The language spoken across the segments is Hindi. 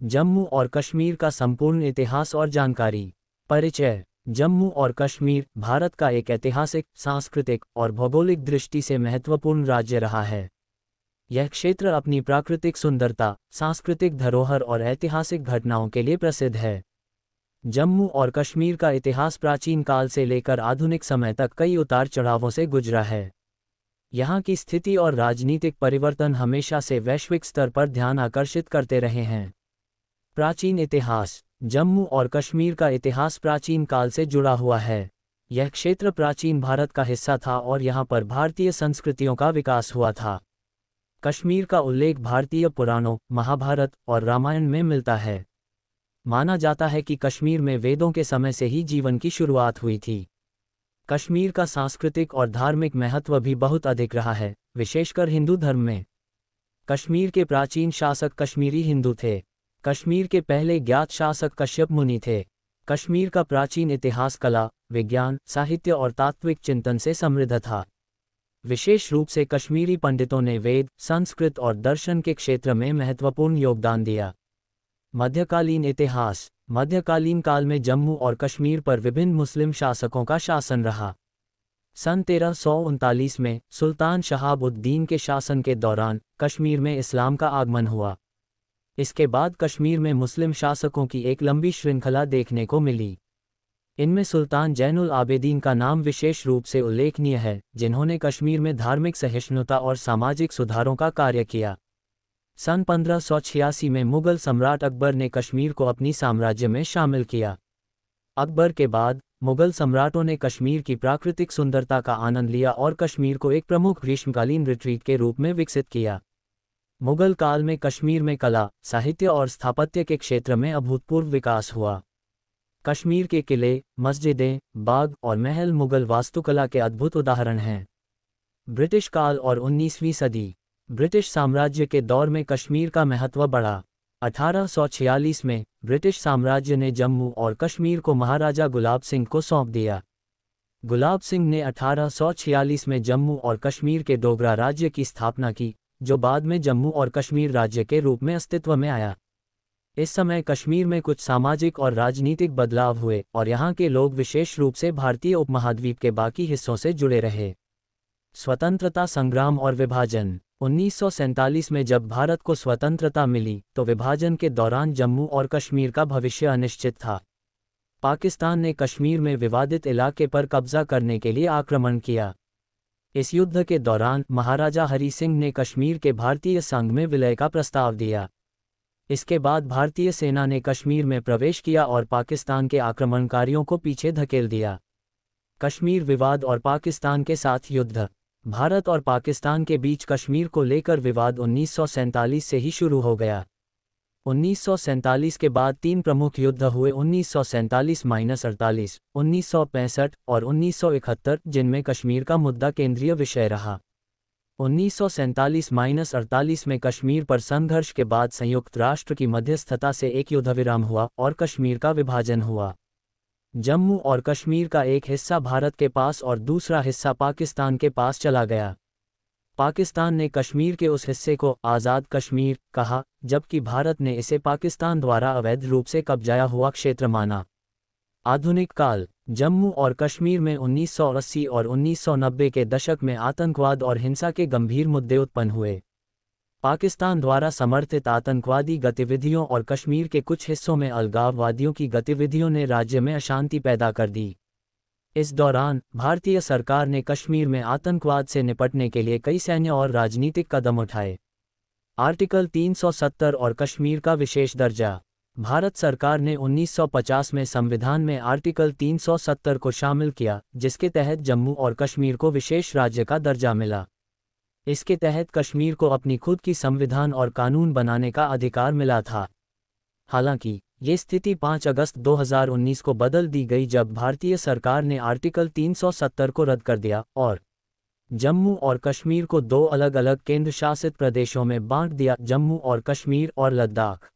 जम्मू और कश्मीर का संपूर्ण इतिहास और जानकारी। परिचय। जम्मू और कश्मीर भारत का एक ऐतिहासिक, सांस्कृतिक और भौगोलिक दृष्टि से महत्वपूर्ण राज्य रहा है। यह क्षेत्र अपनी प्राकृतिक सुंदरता, सांस्कृतिक धरोहर और ऐतिहासिक घटनाओं के लिए प्रसिद्ध है। जम्मू और कश्मीर का इतिहास प्राचीन काल से लेकर आधुनिक समय तक कई उतार चढ़ावों से गुजरा है। यहाँ की स्थिति और राजनीतिक परिवर्तन हमेशा से वैश्विक स्तर पर ध्यान आकर्षित करते रहे हैं। प्राचीन इतिहास। जम्मू और कश्मीर का इतिहास प्राचीन काल से जुड़ा हुआ है। यह क्षेत्र प्राचीन भारत का हिस्सा था और यहाँ पर भारतीय संस्कृतियों का विकास हुआ था। कश्मीर का उल्लेख भारतीय पुराणों, महाभारत और रामायण में मिलता है। माना जाता है कि कश्मीर में वेदों के समय से ही जीवन की शुरुआत हुई थी। कश्मीर का सांस्कृतिक और धार्मिक महत्व भी बहुत अधिक रहा है, विशेषकर हिंदू धर्म में। कश्मीर के प्राचीन शासक कश्मीरी हिंदू थे। कश्मीर के पहले ज्ञात शासक कश्यप मुनि थे। कश्मीर का प्राचीन इतिहास कला, विज्ञान, साहित्य और तात्विक चिंतन से समृद्ध था। विशेष रूप से कश्मीरी पंडितों ने वेद, संस्कृत और दर्शन के क्षेत्र में महत्वपूर्ण योगदान दिया। मध्यकालीन इतिहास। मध्यकालीन काल में जम्मू और कश्मीर पर विभिन्न मुस्लिम शासकों का शासन रहा। सन 1339 में सुल्तान शहाब उद दीन के शासन के दौरान कश्मीर में इस्लाम का आगमन हुआ। इसके बाद कश्मीर में मुस्लिम शासकों की एक लंबी श्रृंखला देखने को मिली। इनमें सुल्तान जैनुल आबेदीन का नाम विशेष रूप से उल्लेखनीय है, जिन्होंने कश्मीर में धार्मिक सहिष्णुता और सामाजिक सुधारों का कार्य किया। सन 1586 में मुगल सम्राट अकबर ने कश्मीर को अपनी साम्राज्य में शामिल किया। अकबर के बाद मुगल सम्राटों ने कश्मीर की प्राकृतिक सुंदरता का आनंद लिया और कश्मीर को एक प्रमुख ग्रीष्मकालीन रिट्रीट के रूप में विकसित किया। मुगल काल में कश्मीर में कला, साहित्य और स्थापत्य के क्षेत्र में अभूतपूर्व विकास हुआ। कश्मीर के किले, मस्जिदें, बाग और महल मुगल वास्तुकला के अद्भुत उदाहरण हैं। ब्रिटिश काल और 19वीं सदी। ब्रिटिश साम्राज्य के दौर में कश्मीर का महत्व बढ़ा। 1846 में ब्रिटिश साम्राज्य ने जम्मू और कश्मीर को महाराजा गुलाब सिंह को सौंप दिया। गुलाब सिंह ने 1846 में जम्मू और कश्मीर के डोगरा राज्य की स्थापना की, जो बाद में जम्मू और कश्मीर राज्य के रूप में अस्तित्व में आया। इस समय कश्मीर में कुछ सामाजिक और राजनीतिक बदलाव हुए और यहाँ के लोग विशेष रूप से भारतीय उपमहाद्वीप के बाकी हिस्सों से जुड़े रहे। स्वतंत्रता संग्राम और विभाजन। 1947 में जब भारत को स्वतंत्रता मिली तो विभाजन के दौरान जम्मू और कश्मीर का भविष्य अनिश्चित था। पाकिस्तान ने कश्मीर में विवादित इलाके पर कब्जा करने के लिए आक्रमण किया। इस युद्ध के दौरान महाराजा हरि सिंह ने कश्मीर के भारतीय संघ में विलय का प्रस्ताव दिया। इसके बाद भारतीय सेना ने कश्मीर में प्रवेश किया और पाकिस्तान के आक्रमणकारियों को पीछे धकेल दिया। कश्मीर विवाद और पाकिस्तान के साथ युद्ध। भारत और पाकिस्तान के बीच कश्मीर को लेकर विवाद 1947 से ही शुरू हो गया। 1947 के बाद 3 प्रमुख युद्ध हुए, 1947-48, 1965 और 1971, जिनमें कश्मीर का मुद्दा केंद्रीय विषय रहा। 1947-48 में कश्मीर पर संघर्ष के बाद संयुक्त राष्ट्र की मध्यस्थता से एक युद्धविराम हुआ और कश्मीर का विभाजन हुआ। जम्मू और कश्मीर का एक हिस्सा भारत के पास और दूसरा हिस्सा पाकिस्तान के पास चला गया। पाकिस्तान ने कश्मीर के उस हिस्से को आज़ाद कश्मीर कहा, जबकि भारत ने इसे पाकिस्तान द्वारा अवैध रूप से कब्जाया हुआ क्षेत्र माना। आधुनिक काल। जम्मू और कश्मीर में 1980 और 1990 के दशक में आतंकवाद और हिंसा के गंभीर मुद्दे उत्पन्न हुए। पाकिस्तान द्वारा समर्थित आतंकवादी गतिविधियों और कश्मीर के कुछ हिस्सों में अलगाववादियों की गतिविधियों ने राज्य में अशांति पैदा कर दी। इस दौरान भारतीय सरकार ने कश्मीर में आतंकवाद से निपटने के लिए कई सैन्य और राजनीतिक कदम उठाए। आर्टिकल 370 और कश्मीर का विशेष दर्जा। भारत सरकार ने 1950 में संविधान में आर्टिकल 370 को शामिल किया, जिसके तहत जम्मू और कश्मीर को विशेष राज्य का दर्जा मिला। इसके तहत कश्मीर को अपनी खुद की संविधान और कानून बनाने का अधिकार मिला था। हालांकि ये स्थिति 5 अगस्त 2019 को बदल दी गई, जब भारतीय सरकार ने आर्टिकल 370 को रद्द कर दिया और जम्मू और कश्मीर को 2 अलग अलग केंद्र शासित प्रदेशों में बांट दिया, जम्मू और कश्मीर और लद्दाख।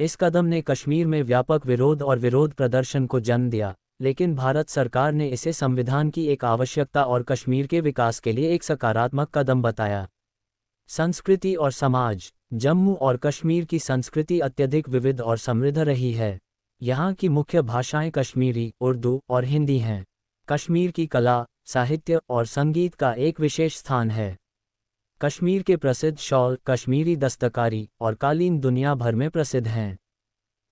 इस कदम ने कश्मीर में व्यापक विरोध और विरोध प्रदर्शन को जन्म दिया, लेकिन भारत सरकार ने इसे संविधान की एक आवश्यकता और कश्मीर के विकास के लिए एक सकारात्मक कदम बताया। संस्कृति और समाज। जम्मू और कश्मीर की संस्कृति अत्यधिक विविध और समृद्ध रही है। यहाँ की मुख्य भाषाएं कश्मीरी, उर्दू और हिंदी हैं। कश्मीर की कला, साहित्य और संगीत का एक विशेष स्थान है। कश्मीर के प्रसिद्ध शॉल, कश्मीरी दस्तकारी और कालीन दुनिया भर में प्रसिद्ध हैं।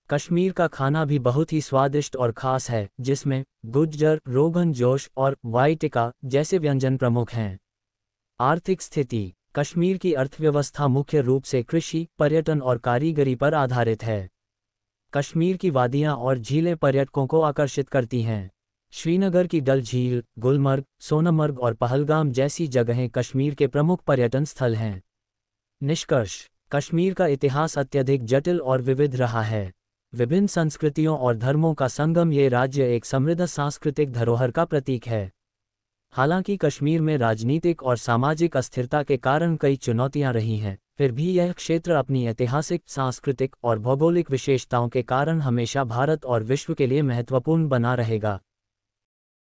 कश्मीर का खाना भी बहुत ही स्वादिष्ट और खास है, जिसमें गुज्जर, रोगन जोश और वाइटिका जैसे व्यंजन प्रमुख हैं। आर्थिक स्थिति। कश्मीर की अर्थव्यवस्था मुख्य रूप से कृषि, पर्यटन और कारीगरी पर आधारित है। कश्मीर की वादियां और झीलें पर्यटकों को आकर्षित करती हैं। श्रीनगर की डल झील, गुलमर्ग, सोनमर्ग और पहलगाम जैसी जगहें कश्मीर के प्रमुख पर्यटन स्थल हैं। निष्कर्ष। कश्मीर का इतिहास अत्यधिक जटिल और विविध रहा है। विभिन्न संस्कृतियों और धर्मों का संगम, ये राज्य एक समृद्ध सांस्कृतिक धरोहर का प्रतीक है। हालांकि कश्मीर में राजनीतिक और सामाजिक अस्थिरता के कारण कई चुनौतियां रही हैं, फिर भी यह क्षेत्र अपनी ऐतिहासिक, सांस्कृतिक और भौगोलिक विशेषताओं के कारण हमेशा भारत और विश्व के लिए महत्वपूर्ण बना रहेगा।